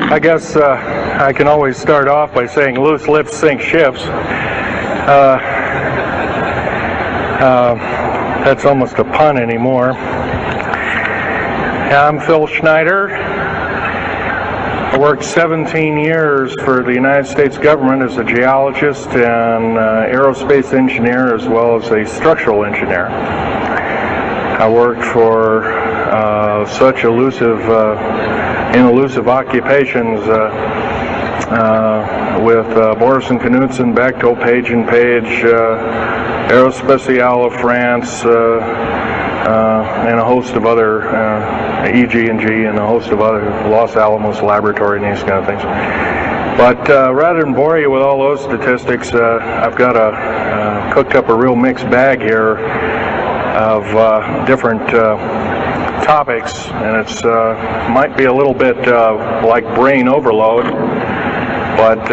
I guess I can always start off by saying loose lips sink ships. That's almost a pun anymore. I'm Phil Schneider. I worked 17 years for the United States government as a geologist and aerospace engineer, as well as a structural engineer. I worked for such elusive occupations with Boris and Knudsen, Bechtel, Page and Page, Aerospatiale of France, and a host of other EG&G and a host of other Los Alamos Laboratory and these kind of things. But rather than bore you with all those statistics, I've got cooked up a real mixed bag here of different topics, and it's might be a little bit like brain overload, but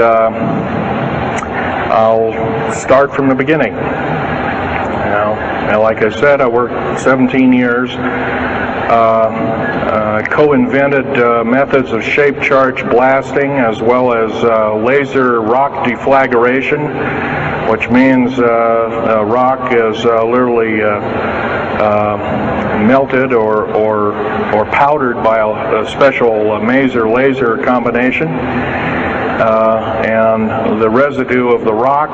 I'll start from the beginning. Now, like I said, I worked 17 years. Co-invented methods of shape charge blasting, as well as laser rock deflagration, which means rock is literally melted or powdered by a special maser laser combination, and the residue of the rock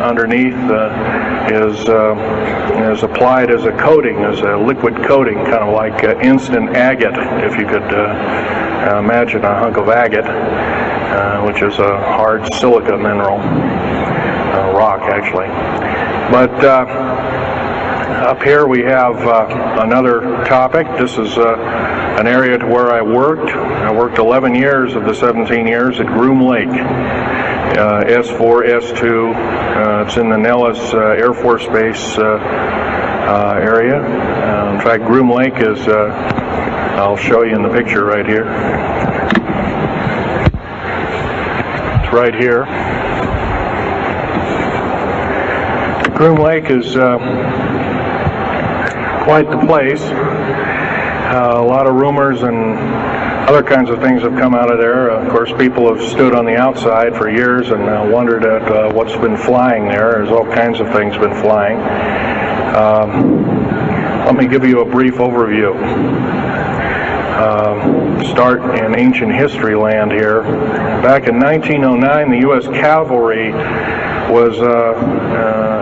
underneath is applied as a coating, as a liquid coating, kind of like instant agate, if you could imagine a hunk of agate, which is a hard silica mineral, rock actually. But up here we have another topic. This is an area to where I worked. I worked 11 years of the 17 years at Groom Lake, S4, S2. It's in the Nellis Air Force Base area. In fact, Groom Lake is, I'll show you in the picture right here. It's right here. Groom Lake is quite the place. A lot of rumors and other kinds of things have come out of there. Of course, people have stood on the outside for years and wondered at what's been flying there. There's all kinds of things been flying. Let me give you a brief overview. Start in ancient history land here. Back in 1909, the U.S. cavalry was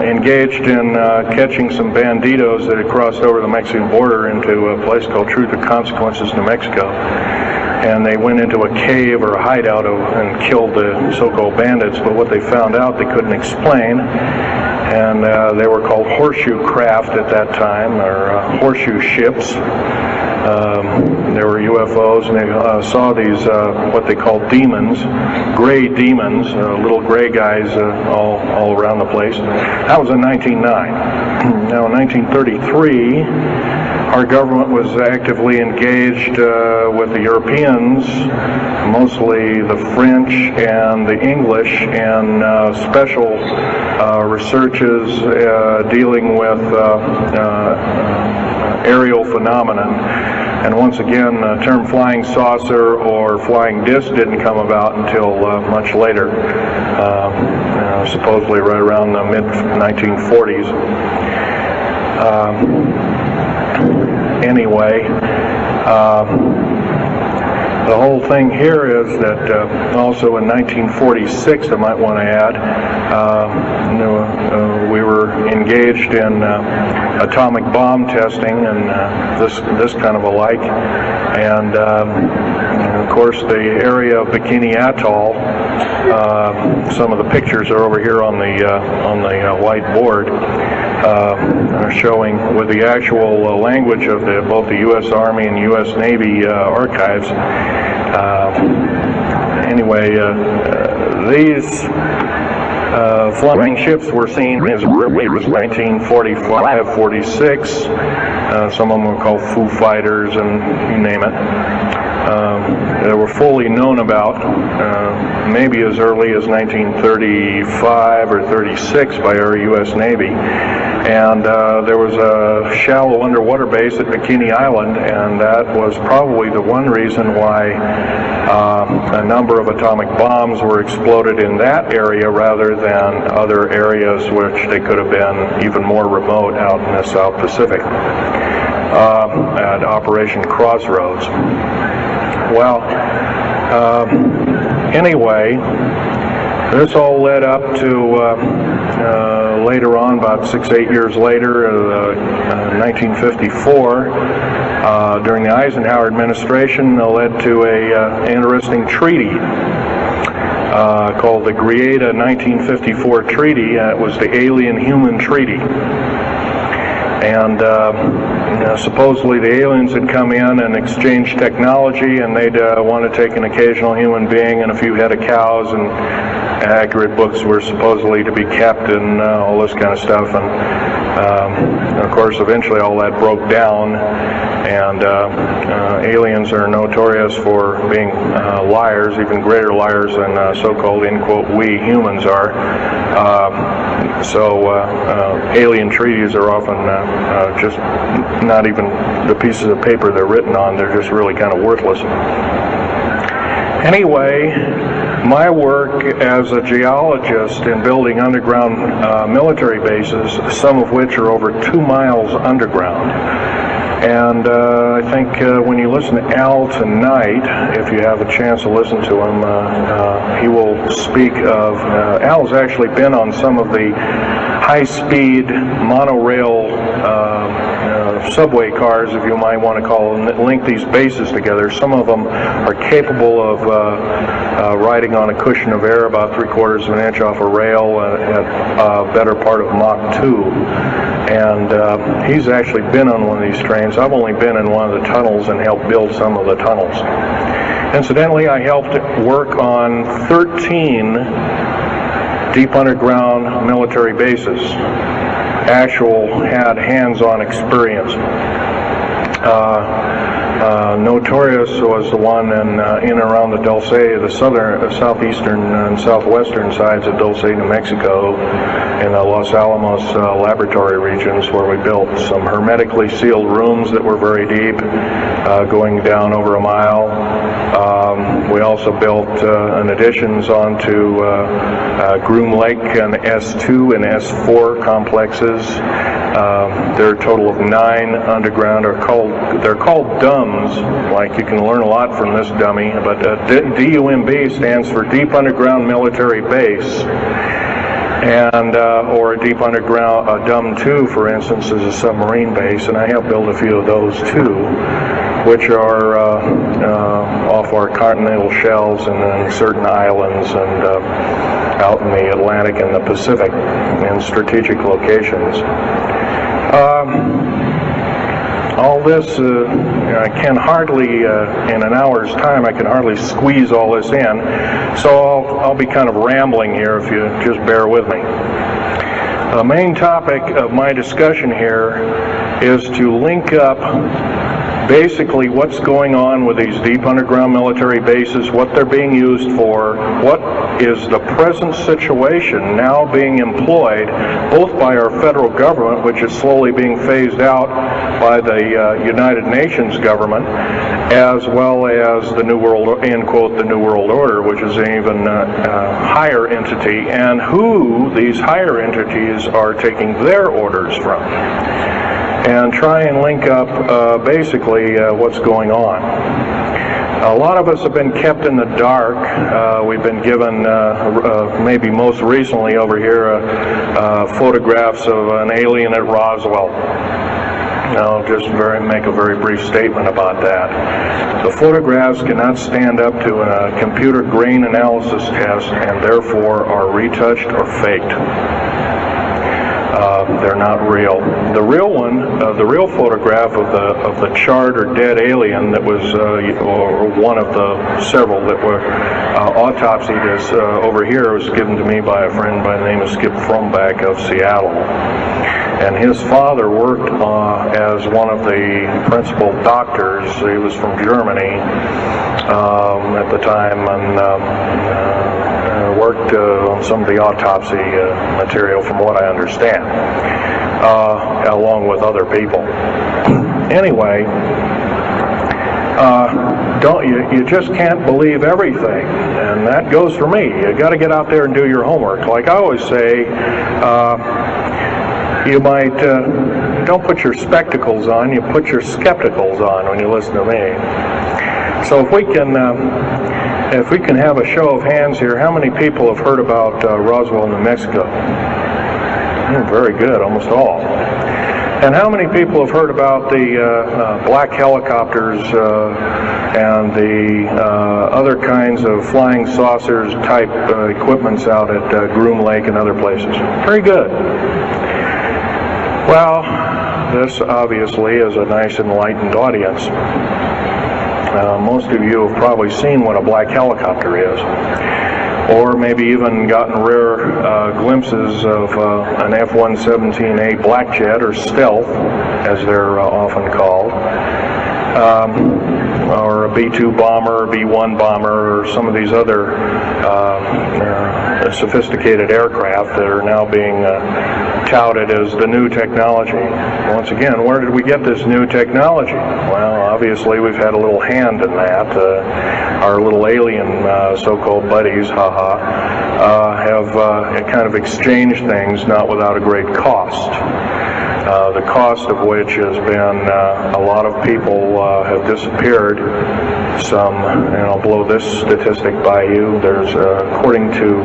engaged in catching some banditos that had crossed over the Mexican border into a place called Truth or Consequences, New Mexico. And they went into a cave or a hideout and killed the so-called bandits, but what they found out they couldn't explain, and they were called horseshoe craft at that time, or horseshoe ships. There were UFOs, and they saw these, what they called demons, gray demons, little gray guys all around the place. That was in 1909. Now in 1933, our government was actively engaged with the Europeans, mostly the French and the English, in special researches dealing with aerial phenomenon. And once again, the term flying saucer or flying disc didn't come about until much later, supposedly right around the mid-1940s. Anyway, the whole thing here is that also in 1946, I might want to add, we were engaged in atomic bomb testing and this kind of a like, and of course the area of Bikini Atoll. Some of the pictures are over here on the white board, showing with the actual language of both the U.S. Army and U.S. Navy archives. Anyway, these flying ships were seen as early as 1945, 46. Some of them were called Foo Fighters, and you name it. that were fully known about, maybe as early as 1935 or 36 by our U.S. Navy. And there was a shallow underwater base at Bikini Island, and that was probably the one reason why a number of atomic bombs were exploded in that area rather than other areas which they could have been even more remote out in the South Pacific at Operation Crossroads. Well, anyway, this all led up to later on, about 6-8 years later, 1954, during the Eisenhower administration, led to an interesting treaty called the Greada 1954 Treaty. It was the Alien-Human Treaty. And supposedly the aliens had come in and exchanged technology, and they'd want to take an occasional human being and a few head of cows, and accurate books were supposedly to be kept, and all this kind of stuff. And of course, eventually all that broke down, and aliens are notorious for being liars, even greater liars than so-called, in quote, we humans are. So alien treaties are often just not even the pieces of paper they're written on. They're just really kind of worthless. Anyway, my work as a geologist in building underground military bases, some of which are over 2 miles underground. And I think when you listen to Al tonight, if you have a chance to listen to him, he will speak of, Al's actually been on some of the high-speed monorail subway cars, if you might want to call them, that link these bases together. Some of them are capable of riding on a cushion of air about 3/4 of an inch off a rail at a better part of Mach 2. And he's actually been on one of these trains. I've only been in one of the tunnels and helped build some of the tunnels. Incidentally, I helped work on 13 deep underground military bases. Had hands-on experience. Notorious was the one in and around the Dulce, the southeastern and southwestern sides of Dulce, New Mexico, in the Los Alamos laboratory regions, where we built some hermetically sealed rooms that were very deep, going down over a mile. We also built additions onto Groom Lake and S2 and S4 complexes. There are a total of 9 underground. They're called DUMBs. Like, you can learn a lot from this dummy, but DUMB stands for Deep Underground Military Base, and or a deep underground DUM2, for instance, is a submarine base, and I have built a few of those too, which are off our continental shelves and in certain islands and out in the Atlantic and the Pacific in strategic locations. All this, I can hardly, in an hour's time, I can hardly squeeze all this in, so I'll be kind of rambling here if you just bear with me. The main topic of my discussion here is to link up basically what's going on with these deep underground military bases, what they're being used for, what is the present situation now being employed both by our federal government, which is slowly being phased out by the United Nations government, as well as the New World, end quote, the New World Order, which is an even higher entity, and who these higher entities are taking their orders from, and try and link up basically what's going on. A lot of us have been kept in the dark. We've been given, maybe most recently over here, photographs of an alien at Roswell. I'll just make a very brief statement about that. The photographs cannot stand up to a computer grain analysis test, and therefore are retouched or faked. They're not real. The real one, the real photograph of the charred or dead alien that was, or one of the several that were autopsied, is over here, was given to me by a friend by the name of Skip Fromback of Seattle. And his father worked as one of the principal doctors. He was from Germany at the time, and worked on some of the autopsy material, from what I understand, along with other people. Anyway, you just can't believe everything, and that goes for me. You got to get out there and do your homework. Like I always say, you might don't put your spectacles on, you put your skepticals on when you listen to me. So if we can have a show of hands here, how many people have heard about Roswell, New Mexico? Very good, almost all. And how many people have heard about the black helicopters and the other kinds of flying saucers type equipments out at Groom Lake and other places? Very good. Well, this obviously is a nice enlightened audience. Most of you have probably seen what a black helicopter is, or maybe even gotten rare glimpses of an F-117A black jet, or stealth, as they're often called, or a B-2 bomber, B-1 bomber, or some of these other sophisticated aircraft that are now being touted as the new technology. Once again, where did we get this new technology? Well, obviously we've had a little hand in that. Our little alien so-called buddies, have kind of exchanged things, not without a great cost. The cost of which has been a lot of people have disappeared. Some, and I'll blow this statistic by you, there's, according to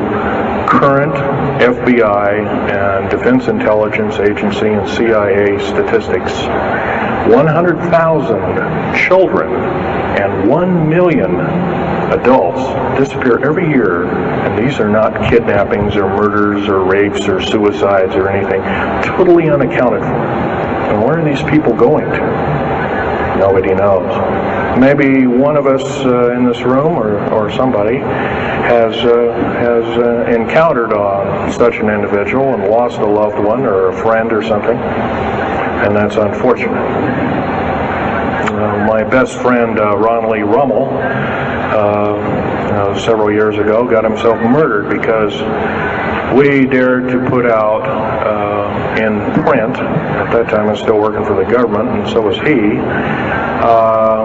current FBI and Defense Intelligence Agency and CIA statistics, 100,000 children and 1 million adults disappear every year, and these are not kidnappings or murders or rapes or suicides or anything, totally unaccounted for. And where are these people going to? Nobody knows. Maybe one of us in this room, or somebody, has encountered such an individual and lost a loved one or a friend or something, and that's unfortunate. My best friend, Ron Lee Rummel, several years ago, got himself murdered because we dared to put out in print, at that time I was still working for the government, and so was he,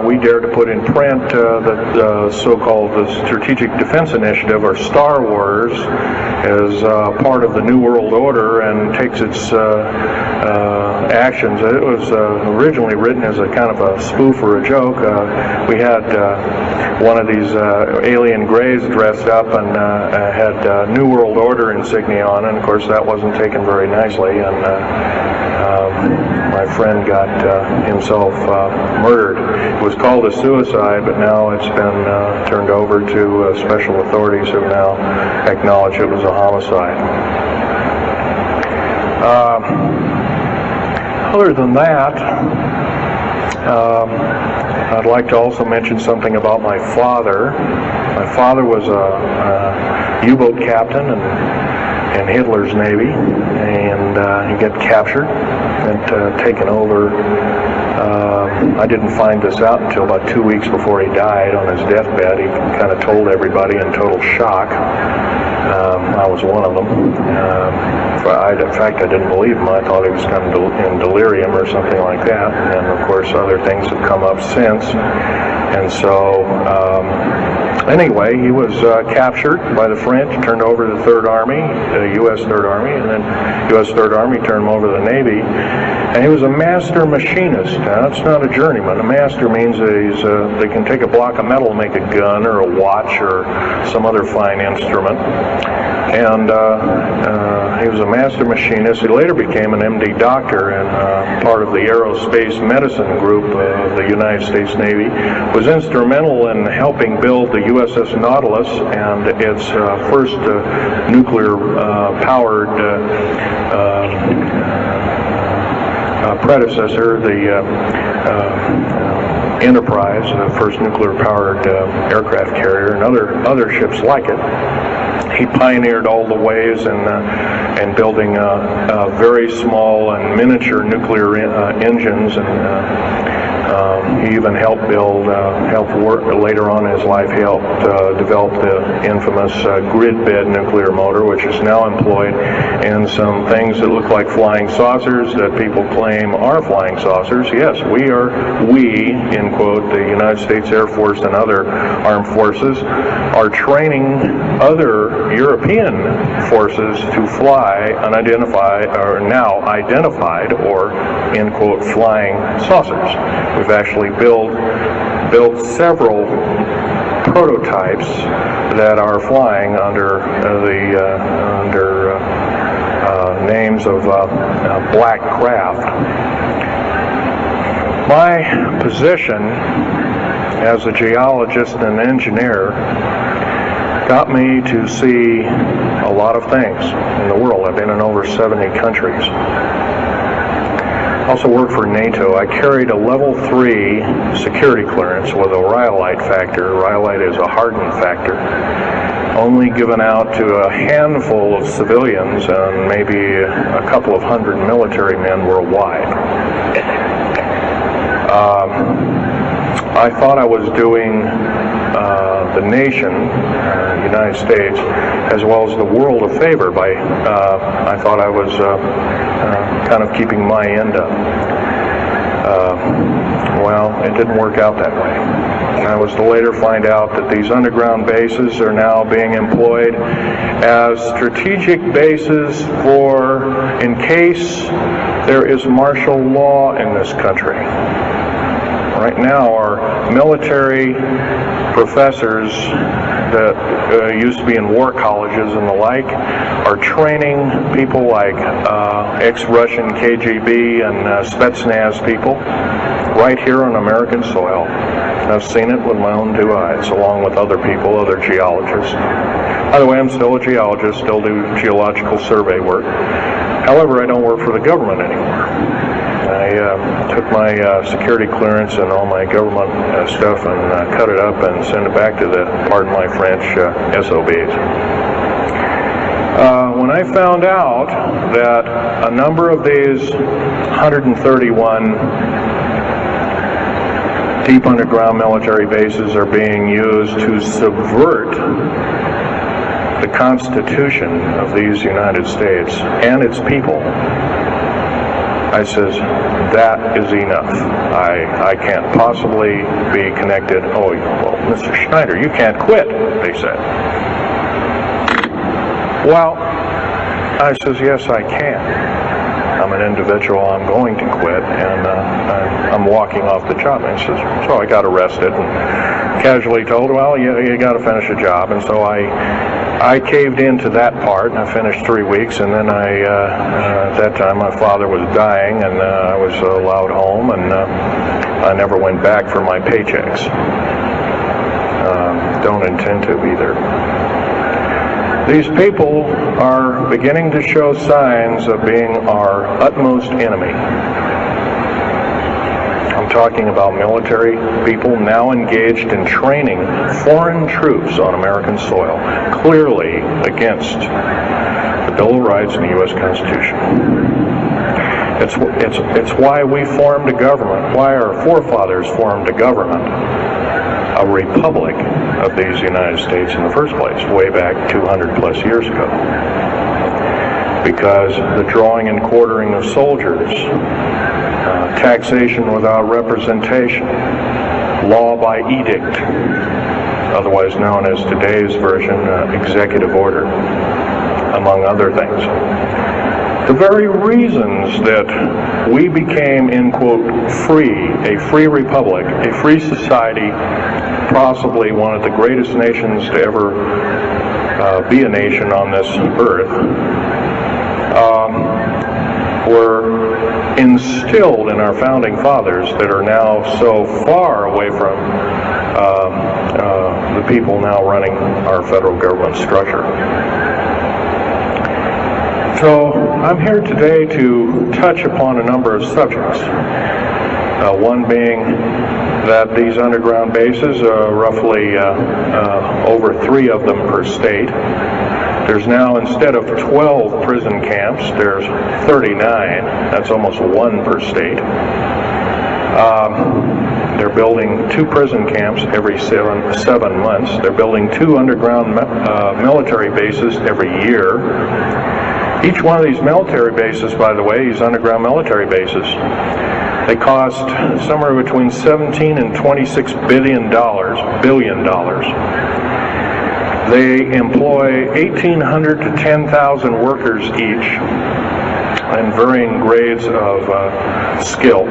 we dared to put in print the so-called the Strategic Defense Initiative, or Star Wars, as part of the New World Order, and takes its actions. It was originally written as a kind of a spoof or a joke. We had one of these alien greys dressed up and had New World Order insignia on, and of course that wasn't taken very nicely, and my friend got himself murdered. It was called a suicide, but now it's been turned over to special authorities who now acknowledge it was a homicide. Other than that, I'd like to also mention something about my father. My father was a U-boat captain in Hitler's Navy, and he got captured and taken over. I didn't find this out until about 2 weeks before he died on his deathbed. He kind of told everybody in total shock. I was one of them. In fact, I didn't believe him. I thought he was kind of in delirium or something like that. And of course, other things have come up since. And so, anyway, he was captured by the French, turned over to the Third Army, the U.S. Third Army, and then U.S. Third Army turned him over to the Navy. And he was a master machinist. Now, that's not a journeyman. A master means they can take a block of metal and make a gun or a watch or some other fine instrument. And he was a master machinist. He later became an MD doctor and part of the aerospace medicine group of the United States Navy. Was instrumental in helping build the USS Nautilus and its first nuclear-powered predecessor, the Enterprise, the first nuclear-powered aircraft carrier, and other ships like it. He pioneered all the ways in building very small and miniature nuclear engines, and he even helped work later on in his life. He helped develop the infamous grid bed nuclear motor, which is now employed in some things that look like flying saucers that people claim are flying saucers. Yes, we, in quote, the United States Air Force and other armed forces, are training other European forces to fly unidentified, or now identified, or, in quote, flying saucers. We've actually built several prototypes that are flying under names of black craft. My position as a geologist and engineer got me to see a lot of things in the world. I've been in over 70 countries. I also worked for NATO. I carried a level 3 security clearance with a rhyolite factor. Rhyolite is a hardened factor, only given out to a handful of civilians and maybe a couple of hundred military men worldwide. I thought I was doing the nation, United States, as well as the world a favor by, I thought I was kind of keeping my end up. Well, it didn't work out that way. I was to later find out that these underground bases are now being employed as strategic bases for, in case there is martial law in this country. Right now, our military professors that used to be in war colleges and the like are training people like ex-Russian KGB and Spetsnaz people right here on American soil. I've seen it with my own 2 eyes, along with other people, other geologists. By the way, I'm still a geologist, still do geological survey work. However, I don't work for the government anymore. I took my security clearance and all my government stuff and cut it up and sent it back to the, pardon my French, SOBs. When I found out that a number of these 131 deep underground military bases are being used to subvert the Constitution of these United States and its people, I says, that is enough. I can't possibly be connected. Oh, well, Mr. Schneider, you can't quit, they said. Well, I says, yes, I can. I'm an individual, I'm going to quit, and I'm walking off the job. And he says, so I got arrested and casually told, well, you got to finish a job. And so I caved into that part, and I finished 3 weeks, and then at that time my father was dying, and I was allowed home, and I never went back for my paychecks. Don't intend to either. These people are beginning to show signs of being our utmost enemy. I'm talking about military people now engaged in training foreign troops on American soil, clearly against the Bill of Rights and the U.S. Constitution. It's why we formed a government, why our forefathers formed a government, a republic of these United States in the first place, way back 200 plus years ago. Because the drawing and quartering of soldiers, taxation without representation, law by edict, otherwise known as today's version, executive order, among other things. The very reasons that we became, in quote, free, a free republic, a free society, possibly one of the greatest nations to ever be a nation on this earth, were instilled in our founding fathers that are now so far away from the people now running our federal government structure. So I'm here today to touch upon a number of subjects. One being that these underground bases, roughly over 3 of them per state. There's now, instead of 12 prison camps, there's 39. That's almost 1 per state. They're building 2 prison camps every 7 months. They're building 2 underground military bases every year. Each one of these military bases, by the way, these underground military bases, they cost somewhere between $17 and $26 billion. They employ 1,800 to 10,000 workers each in varying grades of skill.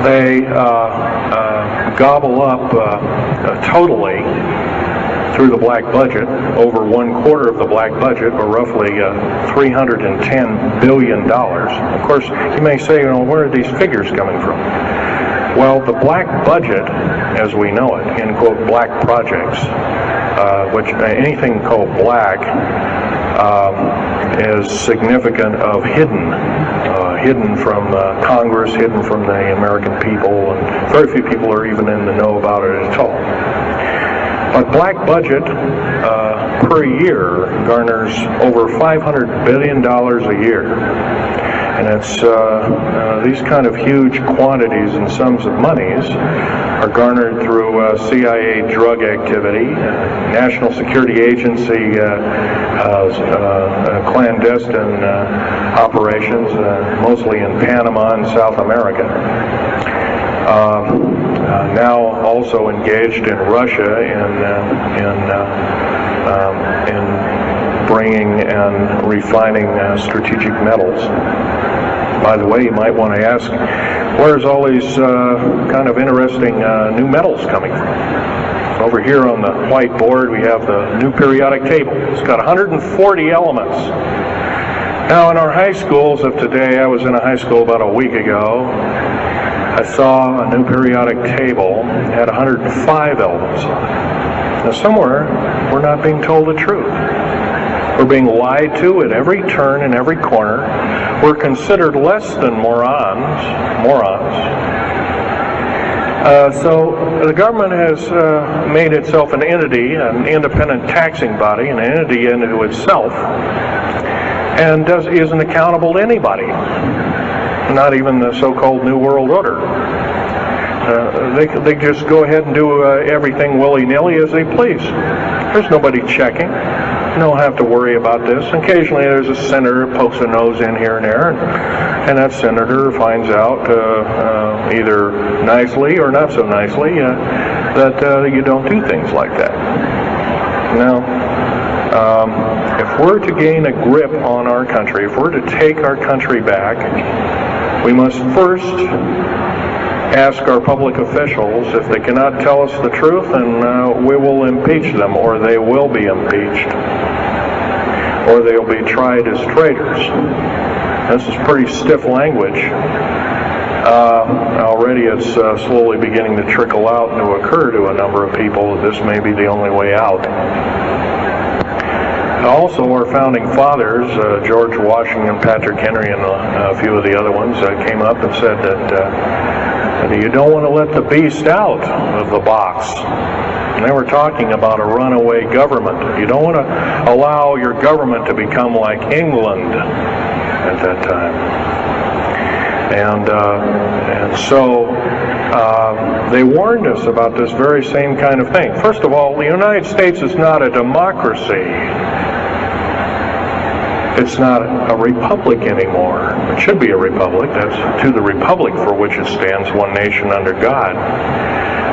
They gobble up totally through the black budget, over 1/4 of the black budget, or roughly $310 billion. Of course, you may say, where are these figures coming from? Well, the black budget, as we know it, in quote, black projects, which anything called black is significant of hidden from Congress, hidden from the American people, and very few people are even in the know about it at all. But black budget per year garners over $500 billion a year. And it's these kind of huge quantities and sums of monies are garnered through CIA drug activity, National Security Agency clandestine operations, mostly in Panama and South America. Now also engaged in Russia in bringing and refining strategic metals. By the way, you might want to ask, where's all these kind of interesting new metals coming from? Over here on the whiteboard we have the new periodic table. It's got 140 elements. Now in our high schools of today, I was in a high school about a week ago, I saw a new periodic table had 105 elements on it. Now somewhere we're not being told the truth. We're being lied to at every turn and every corner. We're considered less than morons. So the government has made itself an entity, an independent taxing body, an entity into itself, and isn't accountable to anybody. Not even the so-called New World Order. They just go ahead and do everything willy-nilly as they please. There's nobody checking. You don't have to worry about this. Occasionally there's a senator who pokes a nose in here and there, and that senator finds out either nicely or not so nicely that you don't do things like that. Now, if we're to gain a grip on our country, if we're to take our country back, we must first ask our public officials if they cannot tell us the truth, and we will impeach them, or they will be impeached, or they'll be tried as traitors. This is pretty stiff language. Already it's slowly beginning to trickle out and to occur to a number of people that this may be the only way out. Also, our founding fathers, George Washington, Patrick Henry, and a few of the other ones, came up and said that you don't want to let the beast out of the box. And they were talking about a runaway government. You don't want to allow your government to become like England at that time. And so they warned us about this very same kind of thing. First of all, the United States is not a democracy. It's not a republic anymore. It should be a republic. That's to the republic for which it stands, one nation under God.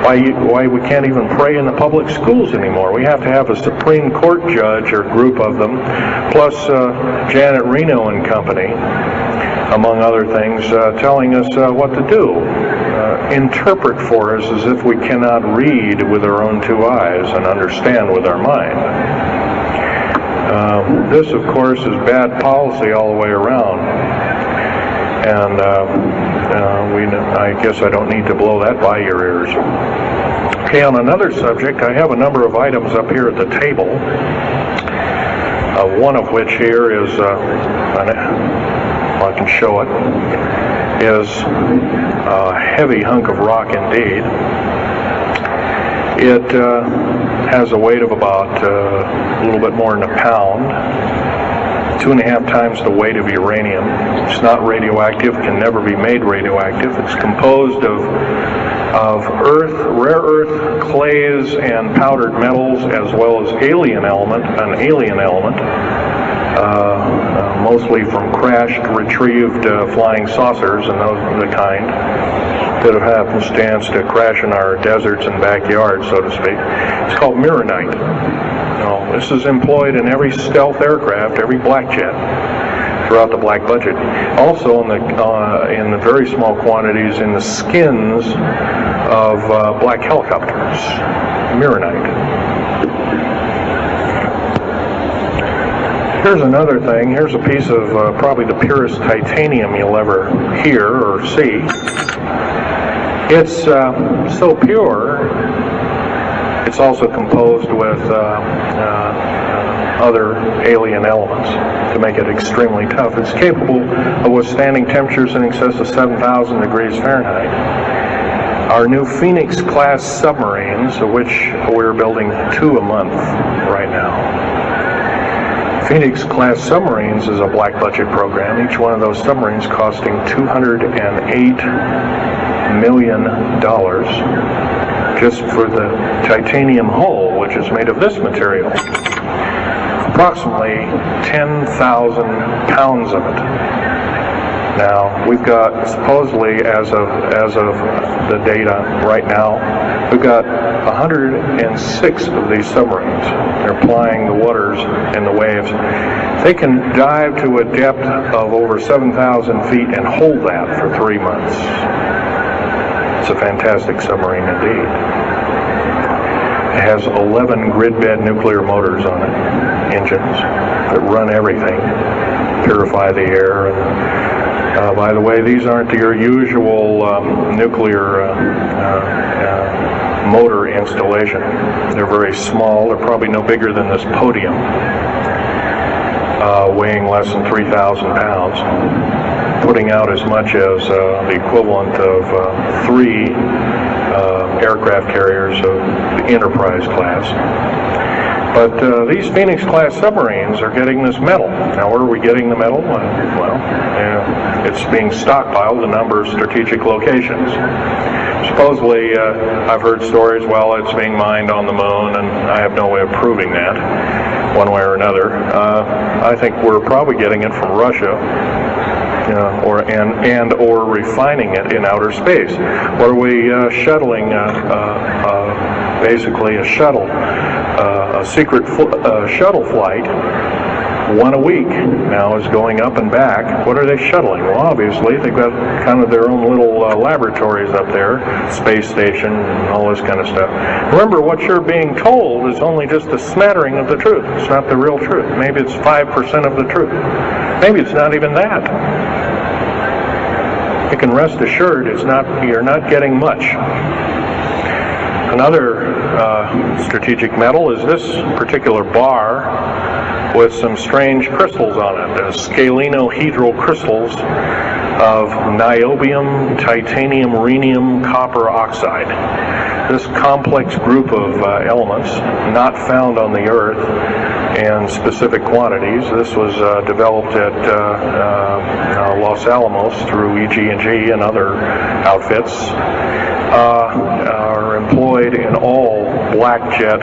Why we can't even pray in the public schools anymore. We have to have a Supreme Court judge or group of them, plus Janet Reno and company, among other things, telling us what to do. Interpret for us as if we cannot read with our own 2 eyes and understand with our mind. this, of course, is bad policy all the way around. And I guess I don't need to blow that by your ears. Okay, on another subject, I have a number of items up here at the table. One of which here is, I can show it, is a heavy hunk of rock indeed. It has a weight of about a little bit more than a pound, 2.5 times the weight of uranium. It's not radioactive, can never be made radioactive. It's composed of earth, rare earth, clays, and powdered metals, as well as an alien element, mostly from crashed, retrieved flying saucers and those of the kind that have happenstance to crash in our deserts and backyards, so to speak. It's called mironite. Now, this is employed in every stealth aircraft, every black jet, throughout the black budget. Also in the very small quantities in the skins of black helicopters. Mironite. Here's another thing. Here's a piece of probably the purest titanium you'll ever hear or see. It's so pure, it's also composed with other alien elements to make it extremely tough. It's capable of withstanding temperatures in excess of 7,000 degrees Fahrenheit. Our new Phoenix-class submarines, of which we're building 2 a month right now. Phoenix-class submarines is a black budget program. Each one of those submarines costing $208 million just for the titanium hull, which is made of this material. Approximately 10,000 pounds of it. Now, we've got, supposedly, as of the data right now, we've got 106 of these submarines. They're plying the waters and the waves. They can dive to a depth of over 7,000 feet and hold that for 3 months. It's a fantastic submarine indeed. It has 11 grid-bed nuclear motors on it, engines that run everything, purify the air. And, by the way, these aren't your usual nuclear motor installation. They're very small. They're probably no bigger than this podium, weighing less than 3,000 pounds, putting out as much as the equivalent of 3 aircraft carriers of the Enterprise class. But these Phoenix-class submarines are getting this metal. Now, where are we getting the metal? It's being stockpiled in a number of strategic locations. Supposedly, I've heard stories, well, it's being mined on the moon, and I have no way of proving that, one way or another. I think we're probably getting it from Russia, or refining it in outer space. What are we shuttling? Basically, a shuttle, a secret shuttle flight. 1 a week now is going up and back. What are they shuttling? Well, obviously, they've got kind of their own little laboratories up there, space station, and all this kind of stuff. Remember, what you're being told is only just a smattering of the truth. It's not the real truth. Maybe it's 5% of the truth. Maybe it's not even that. You can rest assured you're not getting much. Another strategic metal is this particular bar with some strange crystals on it, scalenohedral crystals of niobium, titanium, rhenium, copper oxide. This complex group of elements, not found on the Earth in specific quantities. This was developed at Los Alamos through EG&G and other outfits, are employed in all black jet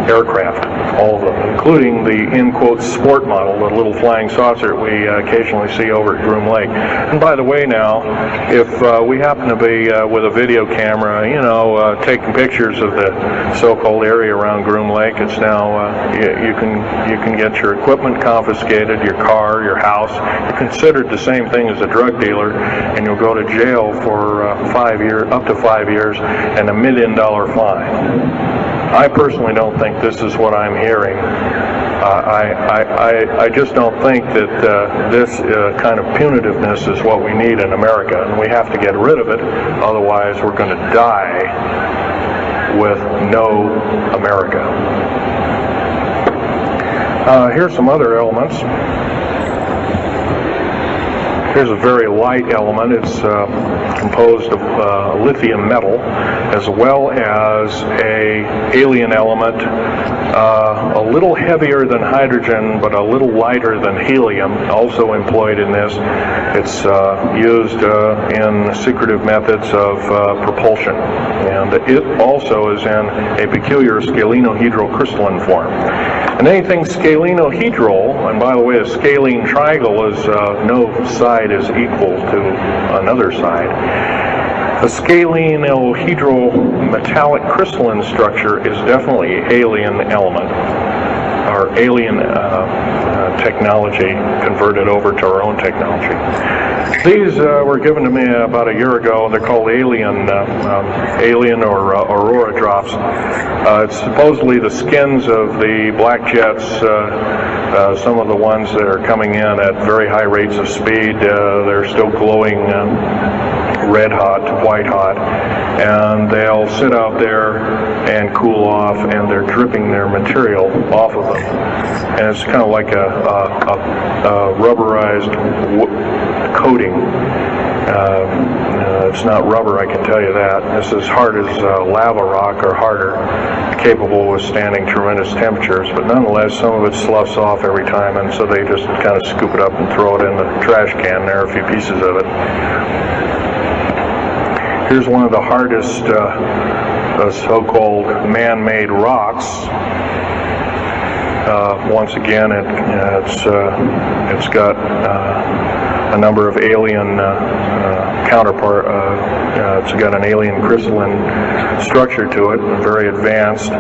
aircraft, all of them, including the, in quotes, sport model, the little flying saucer we occasionally see over at Groom Lake. And by the way now, if we happen to be with a video camera, taking pictures of the so-called area around Groom Lake, it's now, you can get your equipment confiscated, your car, your house. You're considered the same thing as a drug dealer, and you'll go to jail for up to 5 years, and $1 million fine. I personally don't think this is what I'm hearing I just don't think that this kind of punitiveness is what we need in America, and we have to get rid of it, otherwise we're going to die with no America. Here's some other elements. Here's a very light element. It's composed of lithium metal, as well as a alien element, a little heavier than hydrogen, but a little lighter than helium, also employed in this. It's used in secretive methods of propulsion, and it also is in a peculiar scalenohedral crystalline form. And anything scalenohedral, and by the way, a scalene triangle is no side is equal to another side. A scalenohedral metallic crystalline structure is definitely alien element, or alien technology converted over to our own technology. These were given to me about a year ago. They're called alien or aurora drops. It's supposedly the skins of the black jets, some of the ones that are coming in at very high rates of speed. They're still glowing red hot, white hot, and they'll sit out there and cool off, and they're dripping their material off of them. And it's kind of like a rubberized coating. It's not rubber, I can tell you that. This is hard as lava rock, or harder, capable of withstanding tremendous temperatures, but nonetheless some of it sloughs off every time, and so they just kind of scoop it up and throw it in the trash can. There are a few pieces of it. Here's one of the hardest so-called man-made rocks. Once again, it's got a number of alien counterpart. It's got an alien crystalline structure to it, very advanced.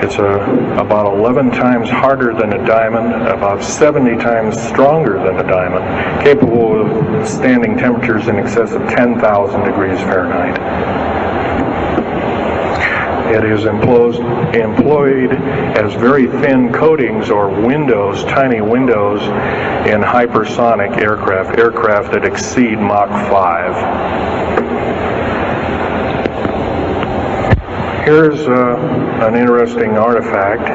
It's about 11 times harder than a diamond, about 70 times stronger than a diamond, capable of standing temperatures in excess of 10,000 degrees Fahrenheit. It is employed as very thin coatings or windows, tiny windows, in hypersonic aircraft that exceed Mach 5. Here's an interesting artifact.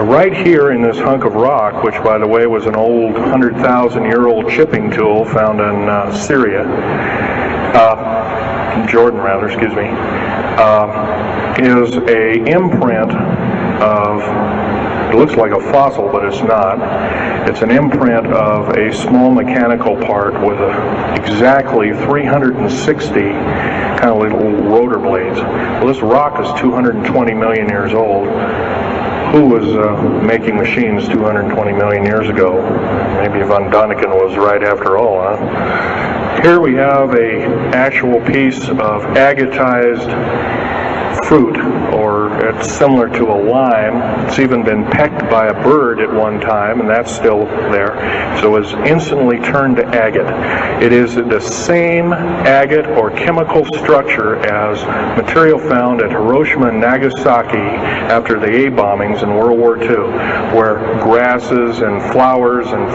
Right here in this hunk of rock, which by the way was an old 100,000-year-old chipping tool found in Syria, Jordan rather, excuse me, is a imprint of, it looks like a fossil, but it's not. It's an imprint of a small mechanical part with exactly 360 kind of little rotor blades. Well, this rock is 220 million years old. Who was making machines 220 million years ago? Maybe von Däniken was right after all, huh? Here we have an actual piece of agatized fruit, or it's similar to a lime. It's even been pecked by a bird at one time, and that's still there. So it's instantly turned to agate. It is the same agate or chemical structure as material found at Hiroshima and Nagasaki after the A bombings in World War II, where grasses and flowers and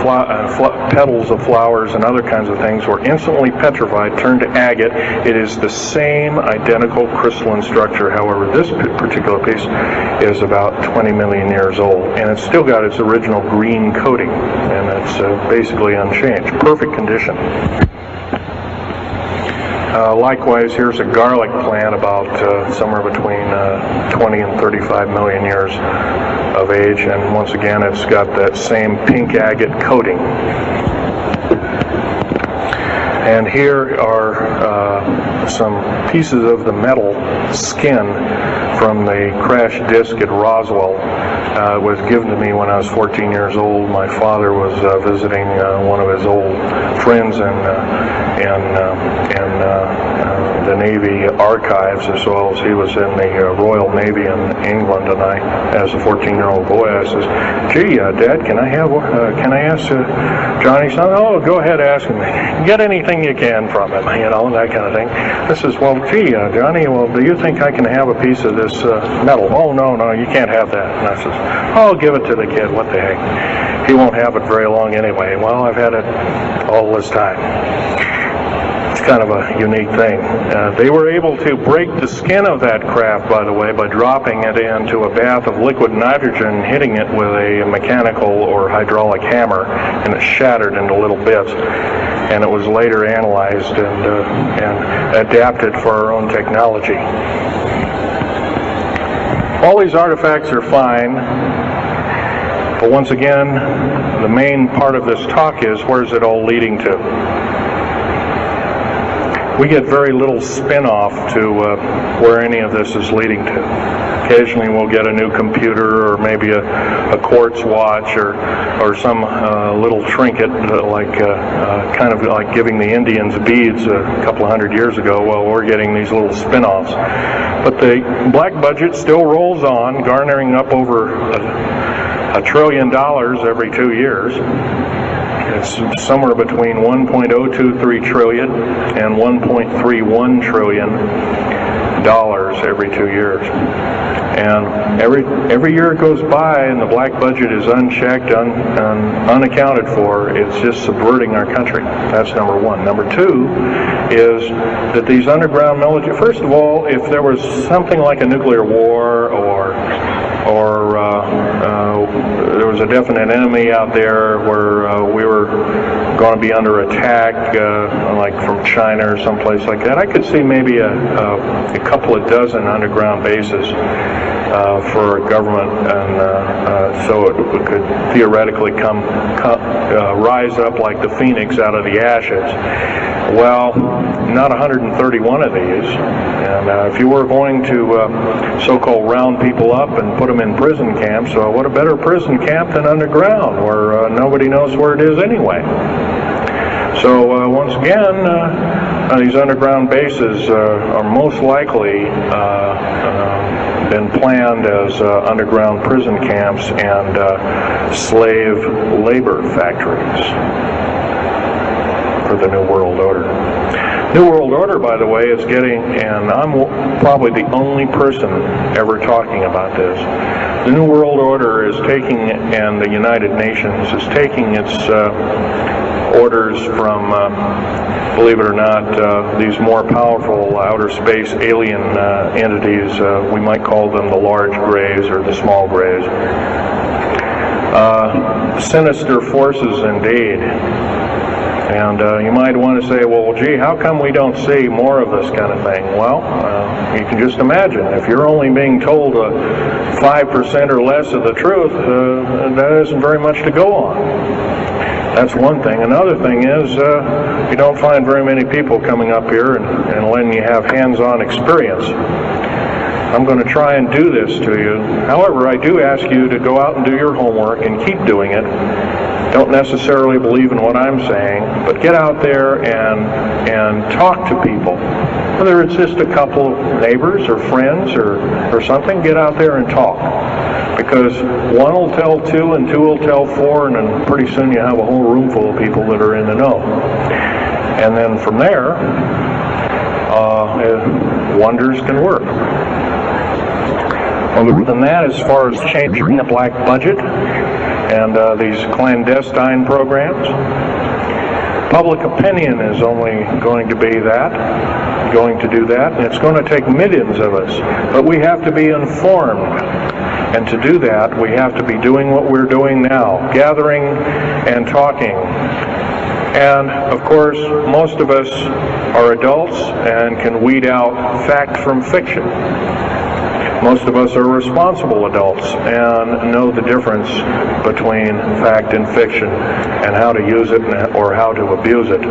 petals of flowers and other kinds of things were instantly petrified, turned to agate. It is the same identical crystalline structure. However, this particular piece is about 20 million years old, and it's still got its original green coating, and it's basically unchanged. Perfect condition. Likewise, here's a garlic plant about somewhere between 20 and 35 million years of age, and once again it's got that same pink agate coating. And here are some pieces of the metal skin from the crash disk at Roswell. It was given to me when I was 14 years old. My father was visiting one of his old friends in the Navy archives, as well as he was in the Royal Navy in England. And I, as a 14-year-old boy, I says, "Gee, Dad, can I ask Johnny something?" "Oh, go ahead, ask him. Get anything you can from him," that kind of thing. I says, "Well, gee, Johnny, well, do you think I can have a piece of this this metal. Oh, no, you can't have that. And I says, oh, give it to the kid. What the heck? He won't have it very long anyway. Well, I've had it all this time. It's kind of a unique thing. They were able to break the skin of that craft, by the way, by dropping it into a bath of liquid nitrogen, hitting it with a mechanical or hydraulic hammer, and it shattered into little bits. And it was later analyzed and adapted for our own technology. All these artifacts are fine, but once again, the main part of this talk is, where's it all leading to? We get very little spin-off to where any of this is leading to. Occasionally we'll get a new computer, or maybe a quartz watch, or some little trinket, kind of like giving the Indians beads a couple of hundred years ago. Well, we're getting these little spin-offs. But the black budget still rolls on, garnering up over $1 trillion every 2 years. It's somewhere between 1.023 trillion and 1.31 trillion dollars every 2 years. And every year it goes by and the black budget is unchecked, unaccounted for. It's just subverting our country. That's number one. Number two is that these underground military, first of all, if there was something like a nuclear war or there was a definite enemy out there where we were going to be under attack, like from China or someplace like that, I could see maybe a couple of dozen underground bases for a government, and so it could theoretically rise up like the phoenix out of the ashes. Well, not 131 of these, and if you were going to so-called round people up and put them in prison camps, what a better prison camp than underground, where nobody knows where it is anyway. So once again, these underground bases are most likely been planned as underground prison camps and slave labor factories for the New World Order. New World Order, by the way, is getting, and I'm probably the only person ever talking about this, the New World Order is taking, and the United Nations is taking its orders from, believe it or not, these more powerful outer space alien entities. We might call them the large grays or the small grays. Sinister forces indeed. And you might want to say, well, gee, how come we don't see more of this kind of thing? Well, you can just imagine. If you're only being told 5% or less of the truth, that isn't very much to go on. That's one thing. Another thing is, you don't find very many people coming up here and letting you have hands-on experience. I'm going to try and do this to you. However, I do ask you to go out and do your homework and keep doing it. Don't necessarily believe in what I'm saying, but get out there and talk to people. Whether it's just a couple of neighbors or friends or something, get out there and talk. Because one will tell two and two will tell four, and then pretty soon you have a whole room full of people that are in the know. And then from there, wonders can work. Other than that, as far as changing the black budget and these clandestine programs, public opinion is only going to do that, and it's going to take millions of us. But we have to be informed, and to do that, we have to be doing what we're doing now, gathering and talking. And, of course, most of us are adults and can weed out fact from fiction. Most of us are responsible adults and know the difference between fact and fiction and how to use it or how to abuse it.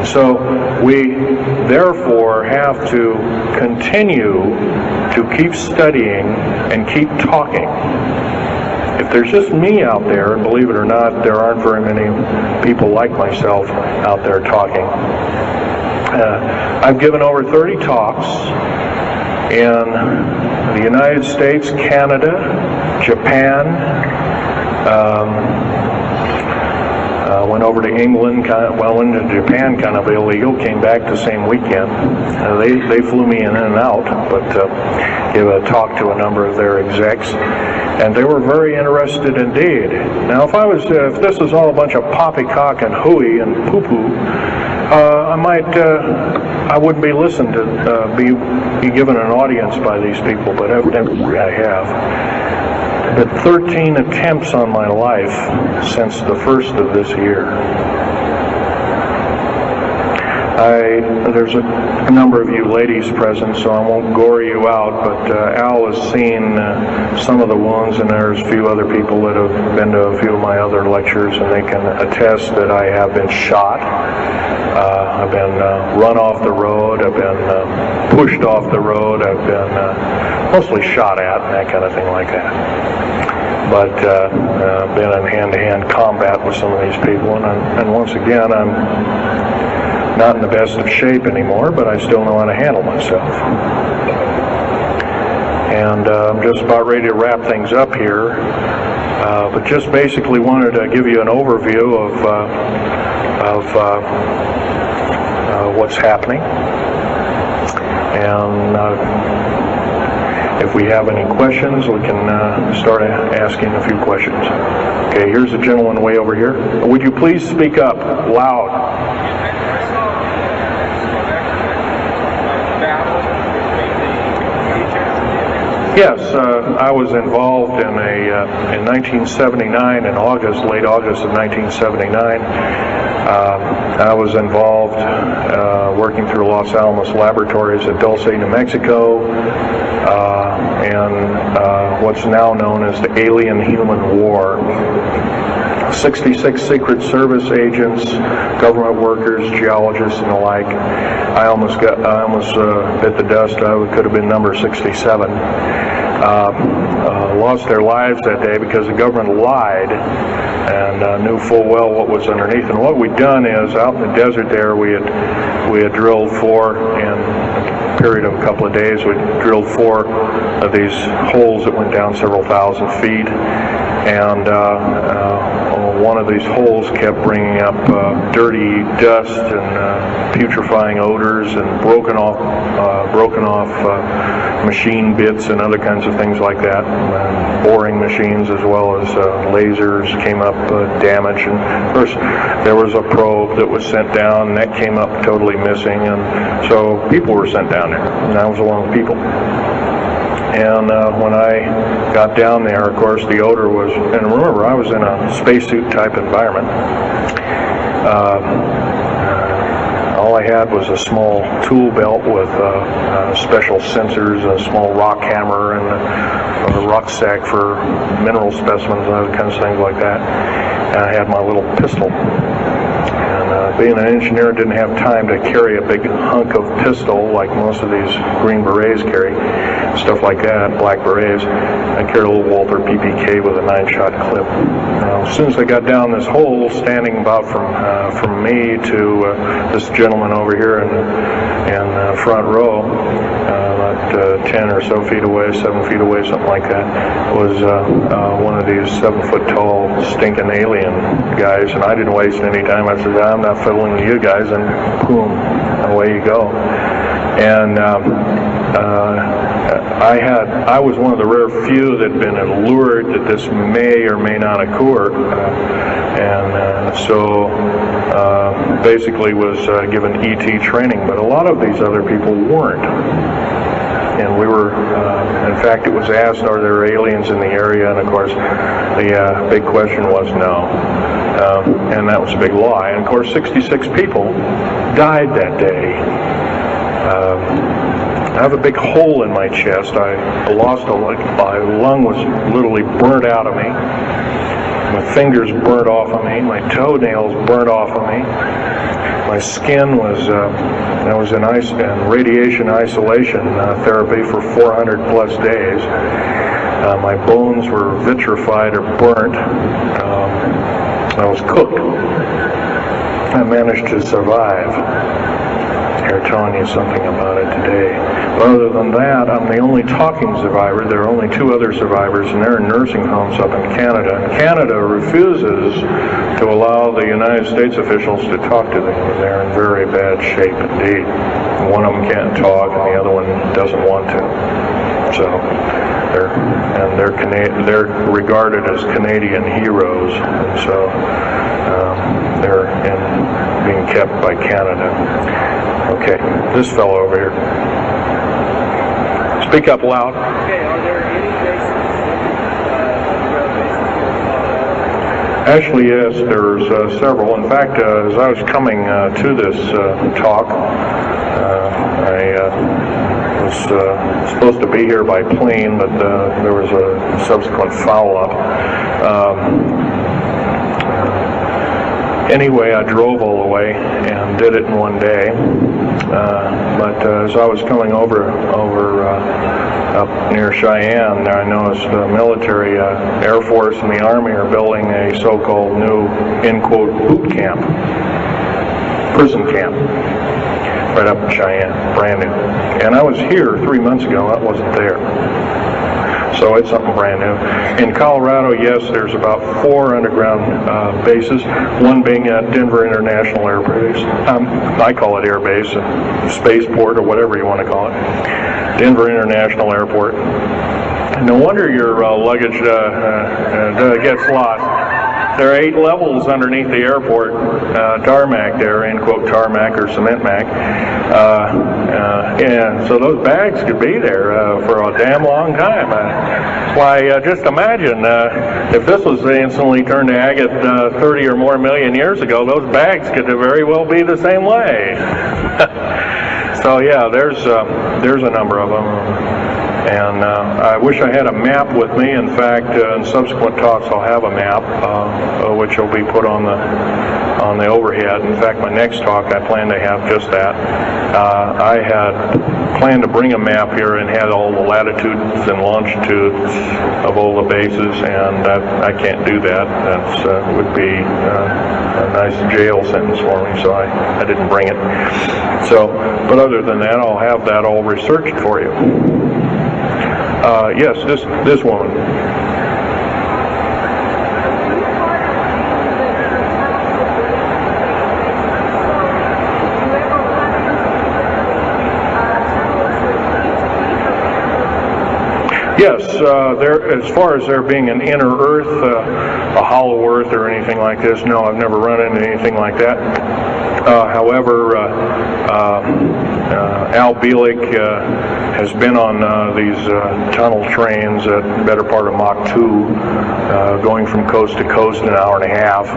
So we therefore have to continue to keep studying and keep talking. If there's just me out there, and believe it or not, there aren't very many people like myself out there talking. I've given over 30 talks in the United States, Canada, Japan, Went over to England, went to Japan kind of illegal, came back the same weekend. They flew me in and out, but gave a talk to a number of their execs, and they were very interested indeed. Now, if this is all a bunch of poppycock and hooey and poo-poo, I wouldn't be listened to, be given an audience by these people, but evidently I have. But 13 attempts on my life since the first of this year. There's a number of you ladies present, so I won't gore you out, but Al has seen some of the wounds, and there's a few other people that have been to a few of my other lectures, and they can attest that I have been shot. I've been run off the road, I've been pushed off the road, I've been mostly shot at, and that kind of thing like that. But been in hand-to-hand combat with some of these people, and once again, I'm not in the best of shape anymore, but I still know how to handle myself. And I'm just about ready to wrap things up here, but just basically wanted to give you an overview of what's happening. And if we have any questions, we can start asking a few questions. Okay, here's a gentleman way over here. Would you please speak up loud? Yes, I was involved in in 1979, in August, late August of 1979. I was involved working through Los Alamos Laboratories at Dulce, New Mexico, and what's now known as the Alien-Human War. 66 Secret Service agents, government workers, geologists, and the like. I almost bit the dust. I could have been number 67. Lost their lives that day because the government lied and knew full well what was underneath. And what we'd done is, out in the desert there, we had drilled in a period of a couple of days, we drilled 4 of these holes that went down several thousand feet, and one of these holes kept bringing up dirty dust and putrefying odors and broken off machine bits and other kinds of things like that. And boring machines as well as lasers came up damaged. And of course, there was a probe that was sent down, and that came up totally missing. And so people were sent down there, and I was one of the people. And when I got down there, of course, the odor was, and remember, I was in a spacesuit type environment. All I had was a small tool belt with special sensors, a small rock hammer, and a rucksack for mineral specimens and other kinds of things like that. And I had my little pistol. And being an engineer, didn't have time to carry a big hunk of pistol like most of these Green Berets carry, stuff like that, black berets. I carried a little Walther PPK with a 9-shot clip. As soon as I got down this hole, standing about from me to this gentleman over here in front row, about 10 or so feet away, 7 feet away, something like that, was one of these 7-foot-tall stinking alien guys, and I didn't waste any time. I said, I'm not fiddling with you guys, and boom, away you go. And I was one of the rare few that had been allured that this may or may not occur, and so basically was given ET training, but a lot of these other people weren't. And we were, in fact, it was asked, are there aliens in the area? And of course, the big question was no. And that was a big lie. And of course, 66 people died that day. I have a big hole in my chest. I lost my lung was literally burnt out of me. My fingers burnt off of me. My toenails burnt off of me. My skin was, I was in radiation isolation therapy for 400 plus days. My bones were vitrified or burnt. I was cooked. I managed to survive. They're telling you something about it today. But other than that, I'm the only talking survivor. There are only 2 other survivors, and they're in nursing homes up in Canada. And Canada refuses to allow the United States officials to talk to them. They're in very bad shape indeed. One of them can't talk, and the other one doesn't want to. So they're regarded as Canadian heroes, and so they're being kept by Canada. Okay, this fellow over here. Speak up loud. Okay, are there any bases? Actually, yes, there's several. In fact, as I was coming to this talk, I was supposed to be here by plane, but there was a subsequent foul-up. Anyway, I drove all the way and did it in one day. But as I was coming over up near Cheyenne, I noticed the military, Air Force and the Army are building a so-called new, in quote, boot camp, prison camp, right up in Cheyenne, brand new. And I was here 3 months ago, I wasn't there. So it's something brand new. In Colorado, yes, there's about 4 underground bases, one being at Denver International Air Base. I call it Air Base, Spaceport, or whatever you want to call it. Denver International Airport. No wonder your luggage gets lost. There are 8 levels underneath the airport, tarmac there, end quote, tarmac or cement mac. And so those bags could be there for a damn long time. Why, just imagine if this was instantly turned to agate 30 or more million years ago, those bags could very well be the same way. So yeah, there's a number of them. And I wish I had a map with me. In fact, in subsequent talks, I'll have a map, which will be put on the overhead. In fact, my next talk, I plan to have just that. I had planned to bring a map here and had all the latitudes and longitudes of all the bases, and I can't do that. That would be a nice jail sentence for me, so I didn't bring it. So, but other than that, I'll have that all researched for you. Yes, this woman. Yes, as far as there being an inner Earth, a hollow Earth or anything like this, no, I've never run into anything like that. However, Al Bielek has been on these tunnel trains at the better part of Mach 2, going from coast to coast in an hour and a half,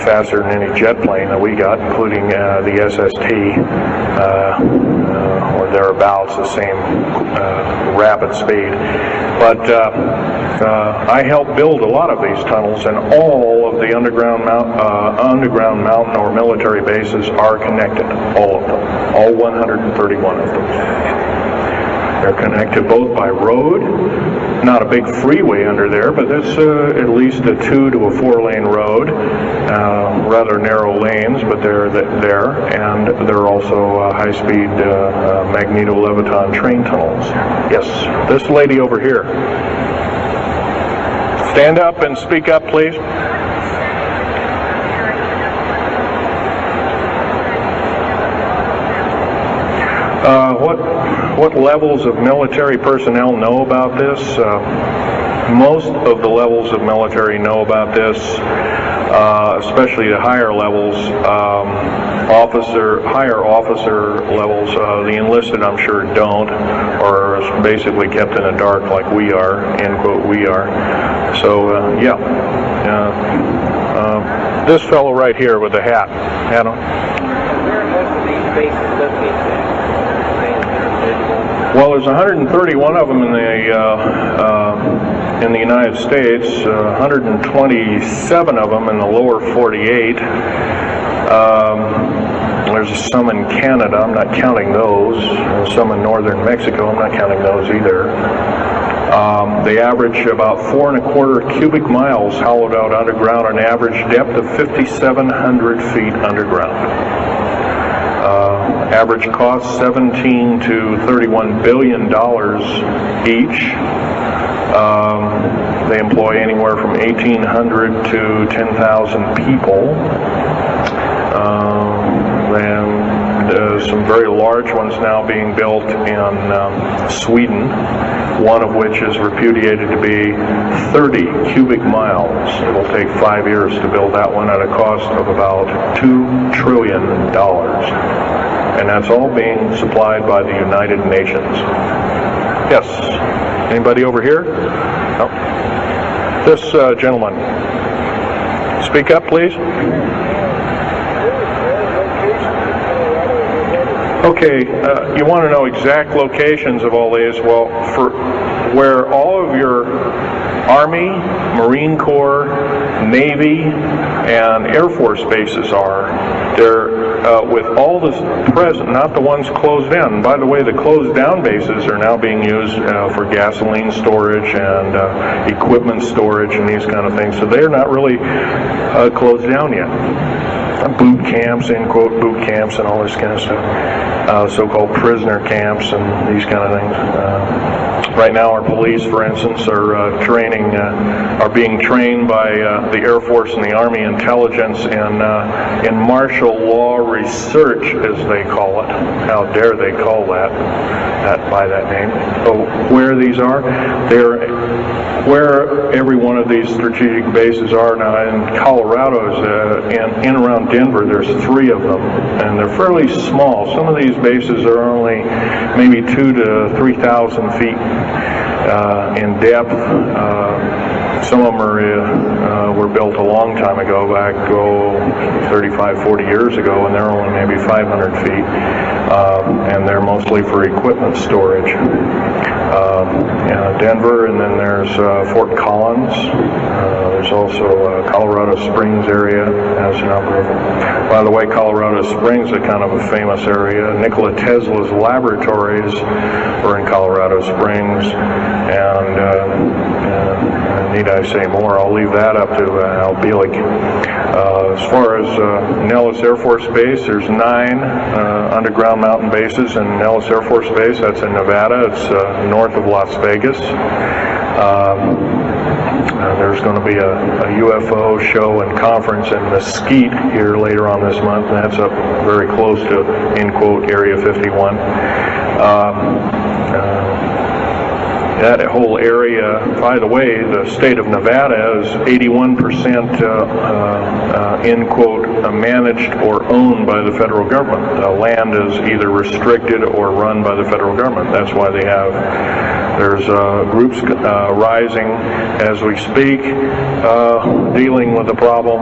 faster than any jet plane that we got, including the SST, or thereabouts, the same rapid speed. But I helped build a lot of these tunnels, and all of the underground mountain or military bases are connected, all of them, all 131 of them. They're connected both by road, not a big freeway under there, but it's at least a 2 to a 4 lane road, rather narrow lanes, but they're there, and they're also high-speed magneto-leviton train tunnels. Yes, this lady over here. Stand up and speak up, please. What levels of military personnel know about this? Most of the levels of military know about this, especially the higher levels, higher officer levels. The enlisted, I'm sure, don't, or are basically kept in the dark like we are, end quote, we are. So, yeah. This fellow right here with the hat. Adam? Where are most of these bases located? Well, there's 131 of them in the United States, 127 of them in the lower 48. There's some in Canada, I'm not counting those. Some in northern Mexico, I'm not counting those either. They average about 4¼ cubic miles hollowed out underground, an average depth of 5,700 feet underground. Average cost $17 to $31 billion each. They employ anywhere from 1,800 to 10,000 people. And some very large ones now being built in Sweden, one of which is repudiated to be 30 cubic miles. It will take 5 years to build that one at a cost of about $2 trillion. And that's all being supplied by the United Nations. Yes? Anybody over here? No? This gentleman. Speak up, please. Okay, you want to know exact locations of all these? Well, for where all of your Army, Marine Corps, Navy, and Air Force bases are, they're with all the present, not the ones closed down. By the way, the closed down bases are now being used for gasoline storage and equipment storage and these kind of things. So they're not really closed down yet. Boot camps, end quote, boot camps and all this kind of stuff. So-called prisoner camps and these kind of things. Right now our police, for instance, are being trained by the Air Force and the Army intelligence in martial law research, as they call it. How dare they call that by that name. So where these are, where every one of these strategic bases are now. In Colorado, in around Denver, there's 3 of them, and they're fairly small. Some of these bases are only maybe 2,000 to 3,000 feet in depth. Some of them were built a long time ago, back 35, 40 years ago, and they're only maybe 500 feet, and they're mostly for equipment storage. Denver, and then there's Fort Collins. There's also Colorado Springs area has a number of them. By the way, Colorado Springs is kind of a famous area. Nikola Tesla's laboratories were in Colorado Springs, and need I say more? I'll leave that up to Al Bielek. As far as Nellis Air Force Base, there's 9 underground mountain bases in Nellis Air Force Base. That's in Nevada. It's north of Las Vegas. There's going to be a UFO show and conference in Mesquite here later on this month, and that's up very close to, end quote, Area 51. That whole area, by the way, the state of Nevada is 81% end quote, managed or owned by the federal government. Land is either restricted or run by the federal government. That's why there's groups rising as we speak, dealing with the problem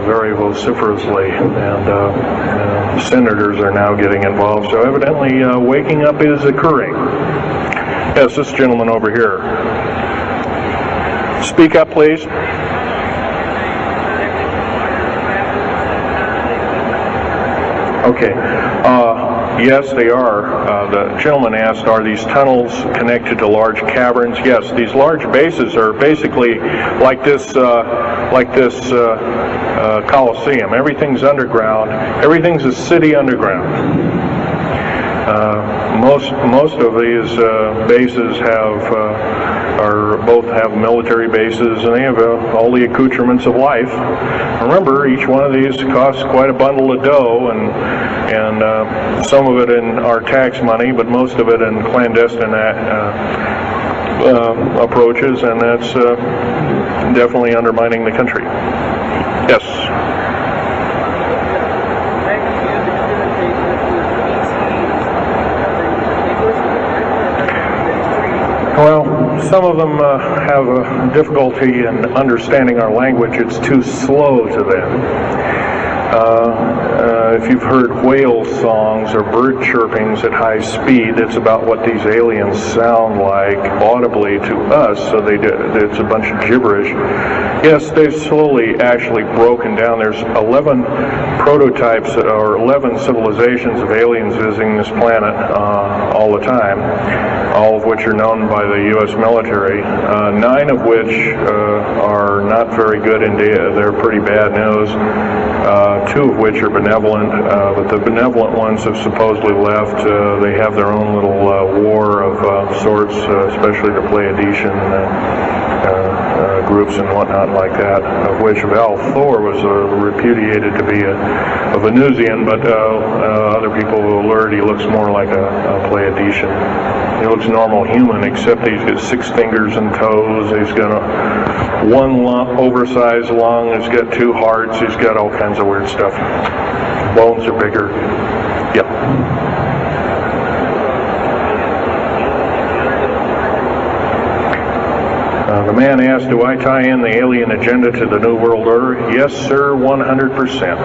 very vociferously, and senators are now getting involved. So evidently waking up is occurring. Yes, this gentleman over here. Speak up, please. Okay. Yes, they are. The gentleman asked, are these tunnels connected to large caverns? Yes, these large bases are basically like this Coliseum. Everything's underground. Everything's a city underground. Most of these bases both have military bases, and they have all the accoutrements of life. Remember, each one of these costs quite a bundle of dough, and some of it in our tax money, but most of it in clandestine approaches, and that's definitely undermining the country. Yes. Well, some of them have a difficulty in understanding our language. It's too slow to them. If you've heard whale songs or bird chirpings at high speed, it's about what these aliens sound like audibly to us, so it's a bunch of gibberish. Yes, they've slowly actually broken down. There's 11 prototypes or 11 civilizations of aliens visiting this planet all the time, all of which are known by the U.S. military, 9 of which are not very good indeed. They're pretty bad news. 2 of which are benevolent, but the benevolent ones have supposedly left. They have their own little war of sorts, especially the Pleiadian groups and whatnot like that, of which Val Thor was repudiated to be a Venusian, but other people will alert he looks more like a Pleiadian. He looks normal human, except he's got 6 fingers and toes. He's got one oversized lung. He's got 2 hearts. He's got all kinds of weird stuff. Bones are bigger. Yep. The man asked, do I tie in the alien agenda to the New World Order? Yes, sir, 100%.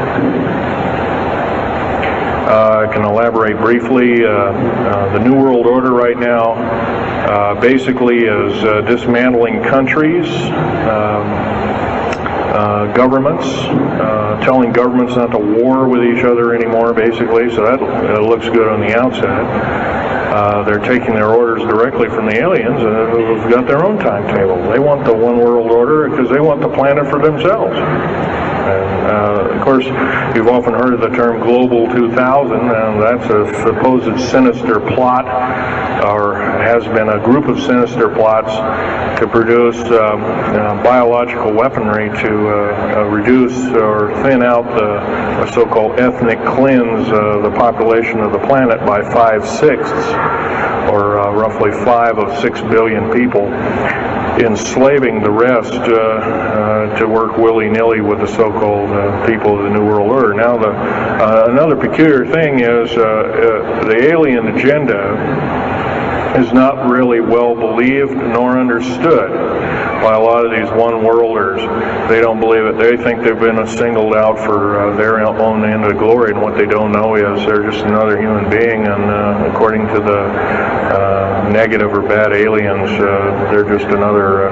I can elaborate briefly. The New World Order right now basically is dismantling countries, governments, telling governments not to war with each other anymore, basically, so that looks good on the outside. They're taking their orders directly from the aliens who've got their own timetable. They want the one world order because they want the planet for themselves. And, of course, you've often heard of the term Global 2000, and that's a supposed sinister plot, or has been a group of sinister plots to produce biological weaponry to reduce or thin out the so-called ethnic cleanse the population of the planet by 5/6, or roughly 5 of 6 billion people, enslaving the rest to work willy-nilly with the so-called people of the New World Order. Now, another peculiar thing is the alien agenda is not really well believed nor understood by a lot of these one-worlders. They don't believe it. They think they've been singled out for their own end of glory, and what they don't know is they're just another human being, and according to the negative or bad aliens, they're just another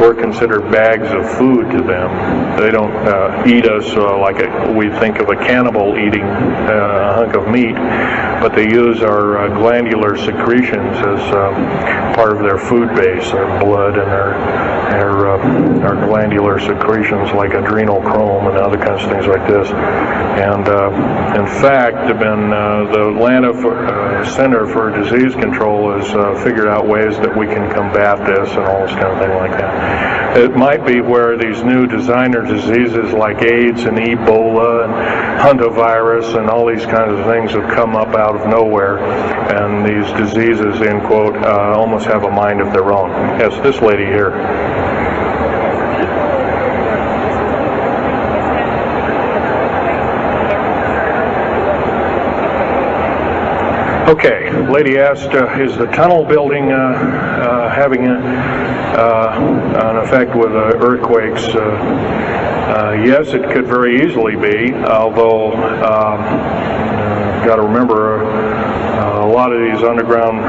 we're considered bags of food to them. They don't eat us like we think of a cannibal eating a hunk of meat, but they use our glandular secretions as part of their food base, their blood and their glandular secretions like adrenal chrome and other kinds of things like this. And in fact, the Atlanta Center for Disease Control has figured out ways that we can combat this and all this kind of thing like that. It might be where these new designer diseases like AIDS and Ebola and hantavirus and all these kinds of things have come up out of nowhere, and these diseases, end quote, almost have a mind of their own. Yes, this lady here. Okay, lady asked, is the tunnel building having an effect with earthquakes? Yes, it could very easily be, although got to remember a lot of these underground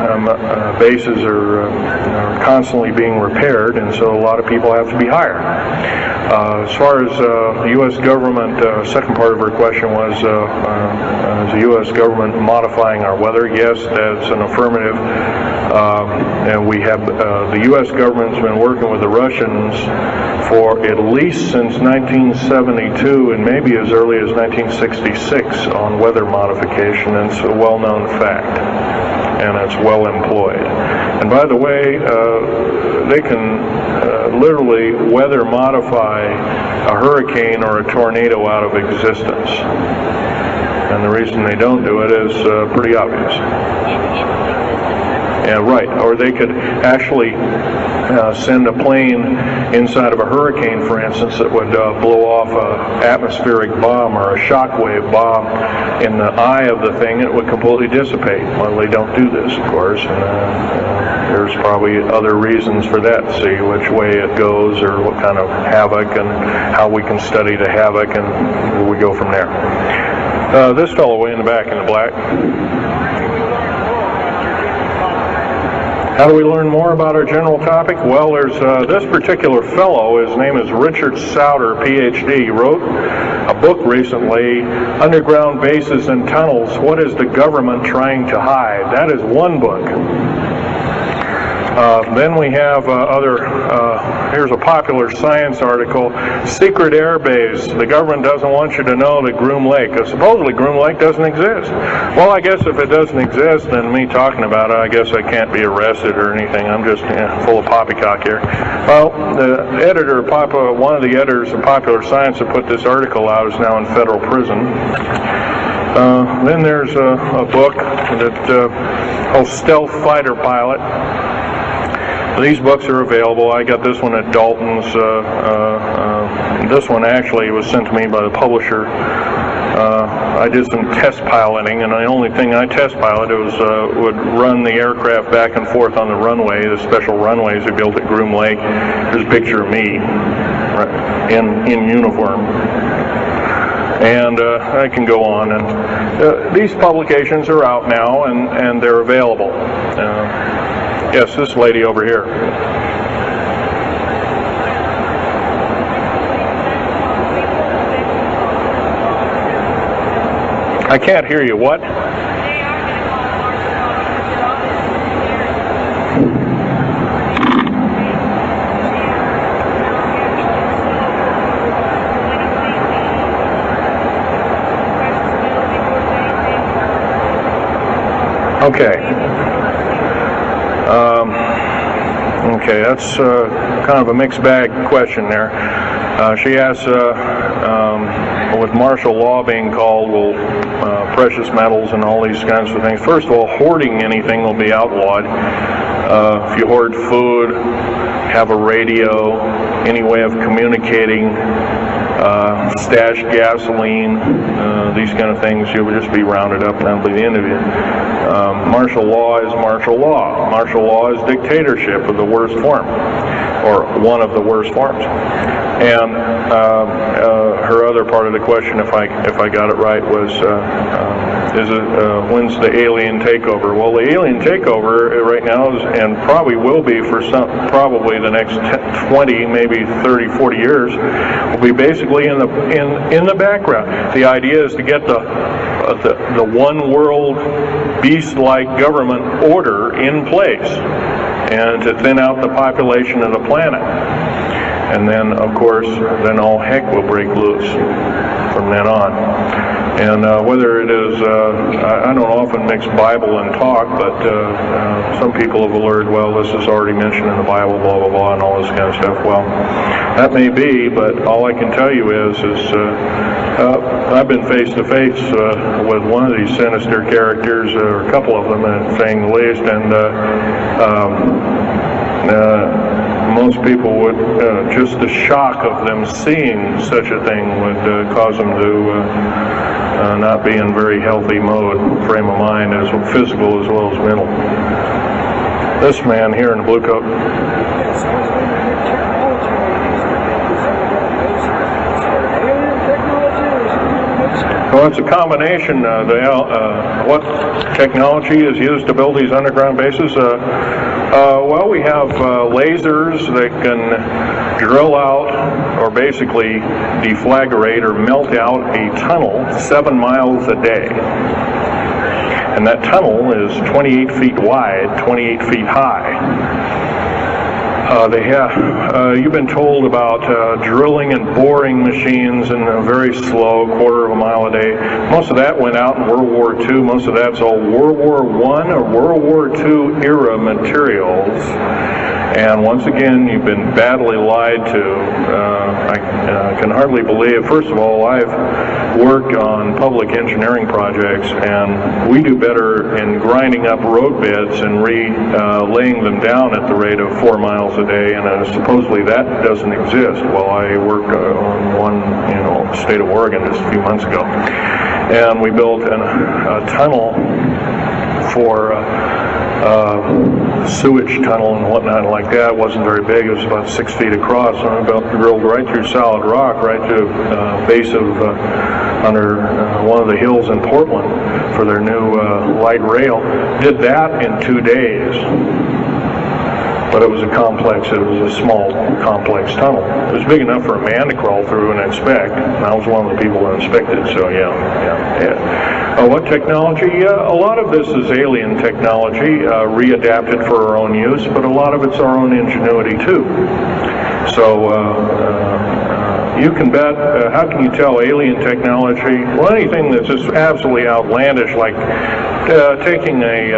bases are constantly being repaired, and so a lot of people have to be hired. As far as the U.S. government, second part of her question was, is the U.S. government modifying our weather? Yes, that's an affirmative. And we have, the U.S. government's been working with the Russians for at least since 1972 and maybe as early as 1966 on weather modification, and it's a well-known fact, and it's well employed. And by the way, they can literally weather modify a hurricane or a tornado out of existence. And the reason they don't do it is pretty obvious. Yeah, right. Or they could actually send a plane inside of a hurricane, for instance, that would blow off an atmospheric bomb or a shockwave bomb in the eye of the thing. It would completely dissipate. Well, they don't do this, of course, and there's probably other reasons for that. See which way it goes, or what kind of havoc, and how we can study the havoc, and we go from there. This fellow way in the back in the black. How do we learn more about our general topic? Well, there's this particular fellow, his name is Richard Souder, PhD. He wrote a book recently, Underground Bases and Tunnels, What is the Government Trying to Hide? That is one book. Then we have here's a popular science article, Secret Air Base. The government doesn't want you to know that Groom Lake, supposedly Groom Lake doesn't exist. Well, I guess if it doesn't exist, then me talking about it, I guess I can't be arrested or anything. I'm just full of poppycock here. Well, the editor, one of the editors of Popular Science that put this article out is now in federal prison. Then there's a book that called Stealth Fighter Pilot. These books are available. I got this one at Dalton's. This one actually was sent to me by the publisher. I did some test piloting, and the only thing I test piloted would run the aircraft back and forth on the runway, the special runways they built at Groom Lake. There's a picture of me in uniform. And I can go on. And these publications are out now, and they're available. Yes, this lady over here. I can't hear you. What? Okay. Okay, that's kind of a mixed bag question there. She asks, with martial law being called, will precious metals and all these kinds of things. First of all, hoarding anything will be outlawed. If you hoard food, have a radio, any way of communicating, stash gasoline, these kind of things, you'll just be rounded up and that'll be the end of it. Martial law is martial law. Martial law is dictatorship of the worst form, or one of the worst forms. And her other part of the question, if I got it right, was when's the alien takeover? Well, the alien takeover right now is, and probably will be for probably the next 20, maybe 30, 40 years, will be basically in the background. The idea is to get the one world beast-like government order in place, and to thin out the population of the planet. And then, of course, then all heck will break loose from then on. And whether it is, I don't often mix Bible and talk, but some people have alerted, well, this is already mentioned in the Bible, blah, blah, blah, and all this kind of stuff. Well, that may be, but all I can tell you is I've been face to face with one of these sinister characters, or a couple of them, saying the least, and most people would, just the shock of them seeing such a thing would cause them to not be in very healthy mode, frame of mind, as physical as well as mental. This man here in the blue coat. Well, it's a combination. What technology is used to build these underground bases? Well, we have lasers that can drill out, or basically deflagrate or melt out a tunnel 7 miles a day. And that tunnel is 28 feet wide, 28 feet high. You've been told about drilling and boring machines in a very slow, quarter of a mile a day. Most of that went out in World War II. Most of that's all World War I or World War II era materials. And once again, you've been badly lied to. I can hardly believe, first of all, I've worked on public engineering projects, and we do better in grinding up road beds and laying them down at the rate of 4 miles a day, and supposedly that doesn't exist. Well, I worked on one, state of Oregon just a few months ago, and we built a tunnel for sewage tunnel and whatnot like that. It wasn't very big. It was about 6 feet across, and I drilled right through solid rock, right to base of under one of the hills in Portland for their new light rail. Did that in 2 days. but it was a small, complex tunnel. It was big enough for a man to crawl through and inspect, and I was one of the people that inspected, so yeah. What technology? A lot of this is alien technology, readapted for our own use, but a lot of it's our own ingenuity too. So you can bet, how can you tell alien technology? Well, anything that's just absolutely outlandish, like taking a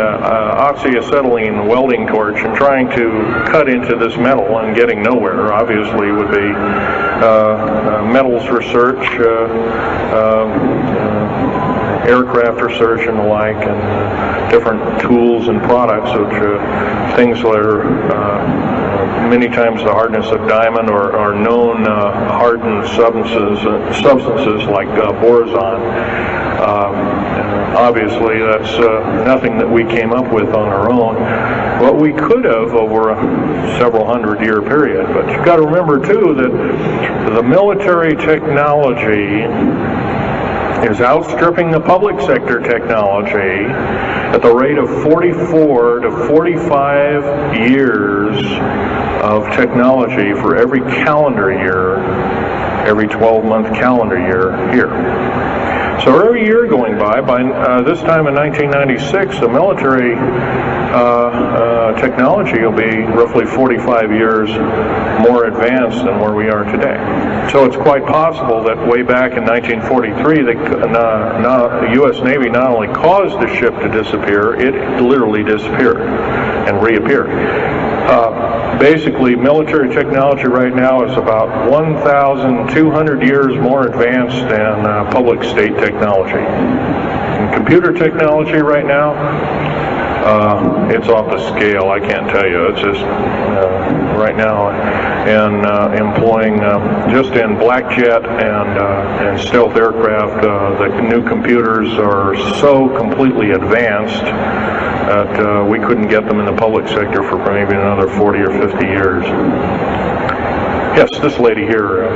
oxyacetylene welding torch and trying to cut into this metal and getting nowhere, obviously would be metals research, aircraft research and the like, and different tools and products, which things that are many times the hardness of diamond or known hardened substances like boron. Obviously, that's nothing that we came up with on our own, but we could have over a several hundred-year period. But you've got to remember, too, that the military technology is outstripping the public sector technology at the rate of 44 to 45 years of technology for every calendar year, every 12-month calendar year here. So every year going by this time in 1996, the military technology will be roughly 45 years more advanced than where we are today. So it's quite possible that way back in 1943, the U.S. Navy not only caused the ship to disappear, it literally disappeared and reappeared. Basically, military technology right now is about 1,200 years more advanced than public state technology. And computer technology right now, it's off the scale. I can't tell you. It's just right now, and employing just in black jet and stealth aircraft, the new computers are so completely advanced that we couldn't get them in the public sector for maybe another 40 or 50 years. Yes, this lady here.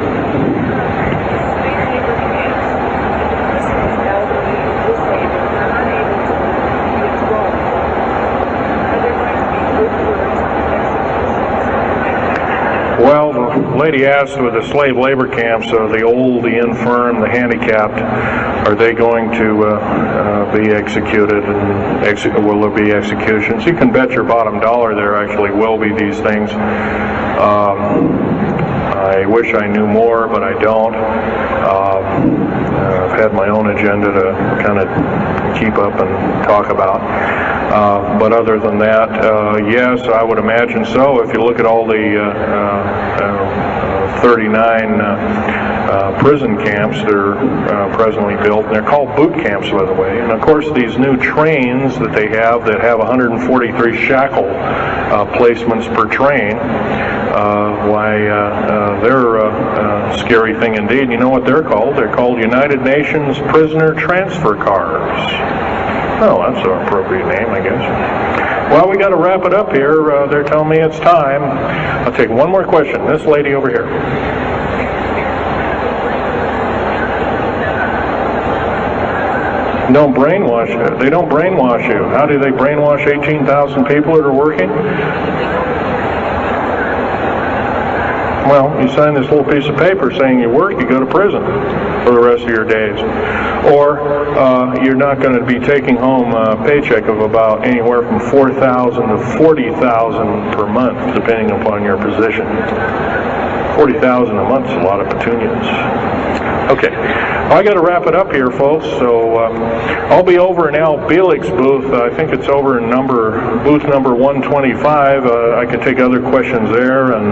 Well, the lady asked with the slave labor camps, the old, the infirm, the handicapped, are they going to be executed, and will there be executions? You can bet your bottom dollar there actually will be these things. I wish I knew more, but I don't. I've had my own agenda to kind of keep up and talk about. But other than that, yes, I would imagine so. If you look at all the 39 prison camps that are presently built, and they're called boot camps, by the way. And of course, these new trains that they have that have 143 shackle placements per train, they're a scary thing indeed. You know what they're called? They're called United Nations Prisoner Transfer Cars. Oh, that's an appropriate name, I guess. Well, we got to wrap it up here. They're telling me it's time. I'll take one more question. This lady over here. Don't brainwash you. They don't brainwash you. How do they brainwash 18,000 people that are working? Well, you sign this little piece of paper saying you work, you go to prison for the rest of your days. Or you're not going to be taking home a paycheck of about anywhere from $4,000 to $40,000 per month, depending upon your position. $40,000 a month is a lot of petunias. Okay, well, I got to wrap it up here, folks. So I'll be over in Al Bielik's booth. I think it's over in booth number 125. I can take other questions there and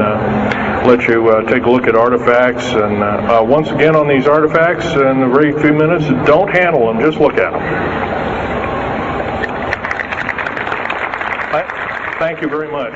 let you take a look at artifacts. And once again, on these artifacts, in a very few minutes, don't handle them, just look at them. Thank you very much.